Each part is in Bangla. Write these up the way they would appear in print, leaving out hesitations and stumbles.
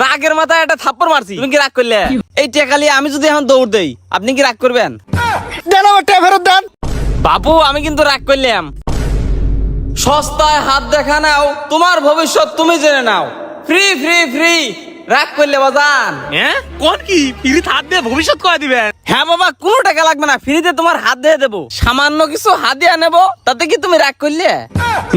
রাগের মাথায় একটা থাপ্পড় মারছি, তুমি কি রাগ করলে? এই টাকা নিয়ে আমি যদি এখন দৌড় দেই, আপনি কি রাগ করবেন? দেন আমার টাকা ফেরত দেন। বাবু আমি কিন্তু রাগ করলাম। সস্তায় হাত দেখা নাও, তোমার ভবিষ্যৎ তুমি জেনে নাও। ফ্রি ফ্রি ফ্রি, রাগ করলে বাজান। হ্যাঁ কোন কি ফ্রিতে হাত দিয়ে ভবিষ্যৎ করে দিবেন? হ্যাঁ বাবা, কোনো টাকা লাগবে না, ফ্রিতে তোমার হাত দিয়ে দেবো। সামান্য কিছু হাত দিয়ে নেবো, তাতে কি তুমি রাগ করলে?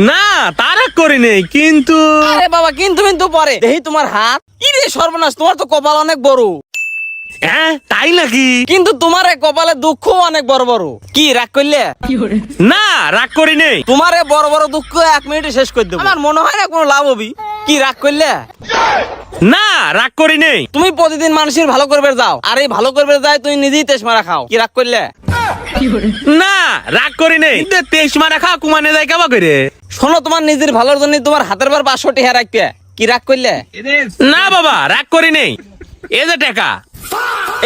না তার করি নেই, কিন্তু আরে বাবা কিন্তু কিন্তু পরে দেখি তোমার হাত। ইরে সর্বনাশ, তোমার তো কপাল অনেক বড়। হ্যাঁ তাই নাকি? কিন্তু তোমার এই কপালে দুঃখ অনেক বড় বড়। কি রাগ করলে? না রাগ করি নেই। তোমার এই বড় বড় দুঃখ 1 মিনিটে শেষ করে দেবো। আমার মনে হয় না কোনো লাভ হবি। কি রাগ করলে? না রাগ করি নেই। তুমি প্রতিদিন মানুষের ভালো করবে যাও, আর এই ভালো করবে যায় তুমি নিজেই তেজ মারা খাও। কি রাগ করলে? না রাগ করি নেই। 23 মারা খা কুমানে যায় কেবা করে? শোনো, তোমার নিজের ভালোর জন্য তোমার হাতের বার 500 টাকা রাখবে। কি রাগ করলে? না বাবা রাগ করি নেই, এই যে টাকা।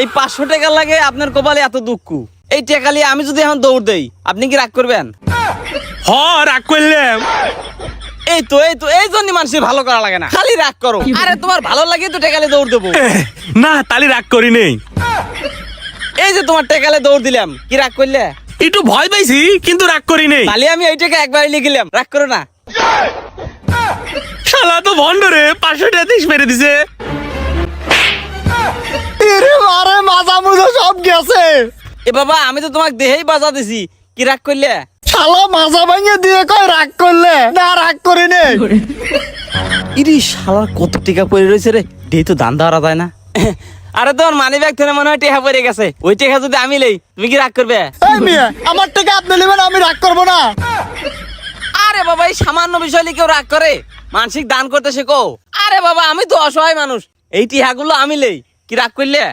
এই 500 টাকা লাগে আপনার কপালে এত দুঃখ। এই টাকা নিয়ে আমি যদি এখন দৌড় দেই, আপনি কি রাগ করবেন? হ রাগ করলাম। এই জন্য মানুষের ভালো করা লাগে না, খালি রাগ করো। আরে তোমার ভালো লাগে তো টাকা নিয়ে দৌড় দেবো। না তালি রাগ করি নেই। এই যে তোমার টাকা নিয়ে দৌড় দিলাম, কি রাগ করলে? একটু ভয় পাইছি কিন্তু রাগ করি নেই। তাহলে আমি এই টাকা একবার লিখিলাম, রাগ করো না। শালা তো ভন্ড রে, 500 টাকা 30 মেরে দিছে। এরে মারে মাজা মুজা সব গেছে। এ বাবা আমি তো তোমাকে দেহেই বাজা দিছি, কি রাগ করলে? শালা মাজা ভাঙিয়ে দিয়ে কয় রাগ করলে? না রাগ করি নেই। ইরি শালার কত টাকা পড়ে রয়েছে রে, দেই তো দান দেওয়া যায় না। আরে তোমার মানি ব্যাগ থেকে মনে হয় টাকা পড়ে গেছে। ওই টাকা যদি আমি লই, তুমি কি রাগ করবে? এই মিয়া, আমার টাকা আপনি নেবেন, আমি রাগ করবো না। আরে বাবা এই সামান্য বিষয় নিয়ে কেউ রাগ করে? মানসিক দান করতে শেখো। আরে বাবা আমি তো অসহায় মানুষ, এই টিহাগুলো আমি লই, কি রাগ করলে?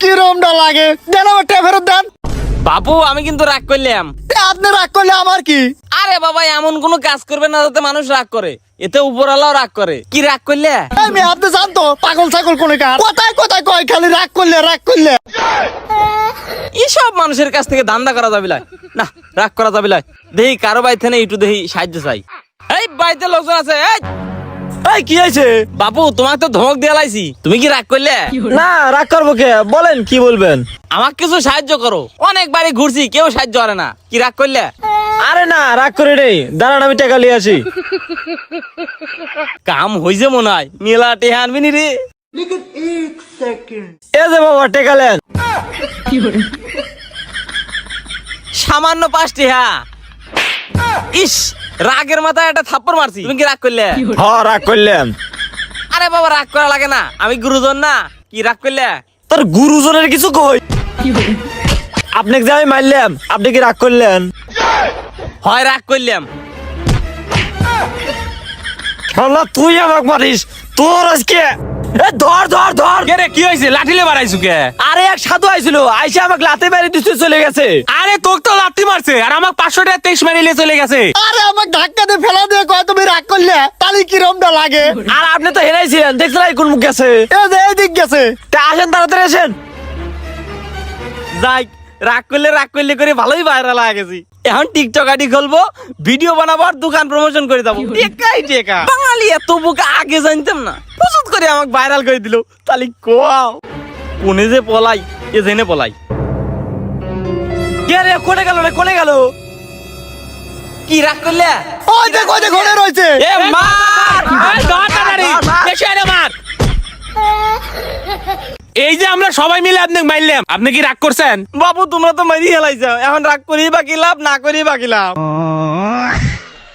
কিরমটা লাগে, দেন আমার টাকা ফেরত দেন। বাবু আমি কিন্তু রাগ করলাম। আপনি রাগ করলে আমার কি? আরে বাবা এমন কোনো কাজ করবে না যাতে মানুষ রাগ করে, এতে উপরওয়ালাও রাগ করে। কি রাগ করলে? এই মিয়া, আপনি জানতো পাগল ছাগল কোনে কার কথায় কথায় কয় খালি রাগ করলে রাগ করলে। এসব মানুষের কাছ থেকে ধান্দা করা যাবে না, রাগ করা যাবে না। দেখি কারো বাড়িতে নেই, একটু দেখি সাহায্য চাই। এই বাড়িতে লোকজন আছে। এই কি হয়েছে? বাবু তোমাকে তো ধমক দিয়ে লাইছি, তুমি কি রাগ করলে? না রাগ করবো কে, বলেন কি বলবেন? আমাকে কিছু সাহায্য করো, অনেক বাড়ি ঘুরছি কেউ সাহায্য করে না। কি রাগ করলে? আরে না রাগ করে নেই, দাঁড়ান আমি টাকা নিয়ে আসি। কাম হইছে মনে হয়, মেলা টেহা আনবি নি রে। এই যে বাবা টাকা নেন। সামান্য 5 টেহা। ইস, রাগের মাথায় একটা থাপ্পড় মারছি, তুমি কি রাগ করলে? হ রাগ করলাম। আরে বাবা রাগ করা লাগে না, আমি গুরুজন না। কি রাগ করলে? তোর গুরুজনের কিছু কই? আপনাকে যে আমি মারলাম, আপনি কি রাগ করলেন? হয় রাগ করলাম। শালা তুই আমাকে মারিস, তোর আজকে ধর ধর ধর। কে রে কি হয়েছে? লাঠিলে বাড়াইছু কে? আরে এক সাধু আইছিল, আইসা আমাকে লাতে মেরে দিতে চলে গেছে। আরে তোকে তো লাঠি মারছে আর আমাকে 500 টাকা 23 মেরে চলে গেছে। আরে আমাকে ধাক্কা দিয়ে ফেলা দিয়ে কয় তুমি রাগ করলে, তাহলে কিরমটা লাগে? আর আপনি তো হেরাইছিলেন, দেখছিলেন কোন মুখ গেছে? এই যে এইদিক গেছে। তা আসেন তাড়াতাড়ি আসেন। যাই, রাগ করলে করে ভালোই ভাইরাল হয়ে গেছি। এখন টিকটক আইডি খুলবো, ভিডিও বানাবো আর দোকান প্রমোশন করে দেবো। টেকাই টেকা। বাঙালি এত বোকা আগে জানতাম না, প্রচুর করে আমাকে ভাইরাল করে দিল। তাহলে কোয়াও কোনে যে পলাই, এ জেনে পলাই। কে রে কোনে গেল রে, কোনে গেল? কি রাগ করলে? ওই যে কোনে ঘরে রয়েছে। এ মার! এই ধর তাড়াতাড়ি, বেশি আরে মার। এই যে আমরা সবাই মিলে আপনাকে মারলাম, আপনি কি রাগ করছেন? বাবু তোমরা তো মারি হেলাইছো, এখন রাগ করি বাকি লাভ, না করি বাকি লাভ।